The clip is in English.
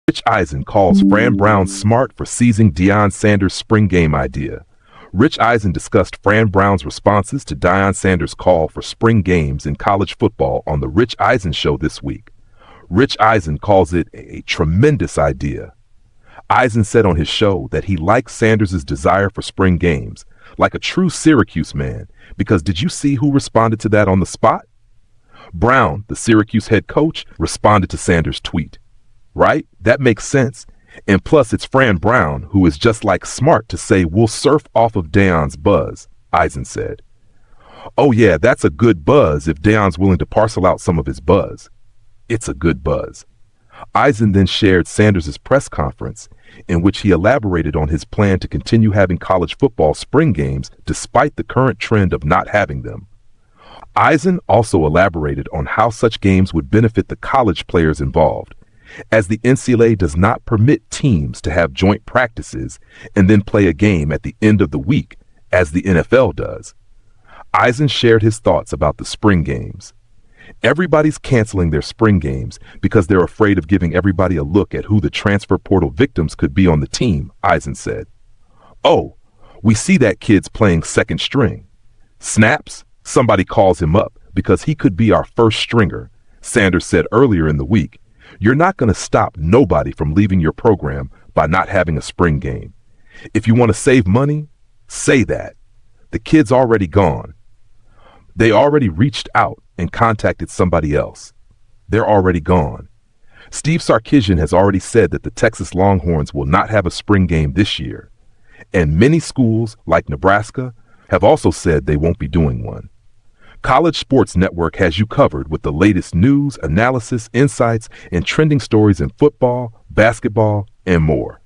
Rich Eisen calls Fran Brown smart for seizing Deion Sanders' spring game idea. Rich Eisen discussed Fran Brown's responses to Deion Sanders' call for spring games in college football on The Rich Eisen Show this week. Rich Eisen calls it a tremendous idea. Eisen said on his show that he likes Sanders' desire for spring games, like a true Syracuse man, because did you see who responded to that on the spot? Brown, the Syracuse head coach, responded to Sanders' tweet. Right? That makes sense. And plus, it's Fran Brown, who is just like smart to say we'll surf off of Deion's buzz, Eisen said. Oh yeah, that's a good buzz if Deion's willing to parcel out some of his buzz. It's a good buzz. Eisen then shared Sanders' press conference, in which he elaborated on his plan to continue having college football spring games despite the current trend of not having them. Eisen also elaborated on how such games would benefit the college players involved, as the NCAA does not permit teams to have joint practices and then play a game at the end of the week, as the NFL does. Eisen shared his thoughts about the spring games. Everybody's canceling their spring games because they're afraid of giving everybody a look at who the transfer portal victims could be on the team, Eisen said. Oh, we see that kid's playing second string. Snaps, somebody calls him up because he could be our first stringer, Sanders said earlier in the week. You're not going to stop nobody from leaving your program by not having a spring game. If you want to save money, say that. The kid's already gone. They already reached out and contacted somebody else. They're already gone. Steve Sarkisian has already said that the Texas Longhorns will not have a spring game this year. And many schools, like Nebraska, have also said they won't be doing one. College Sports Network has you covered with the latest news, analysis, insights, and trending stories in football, basketball, and more.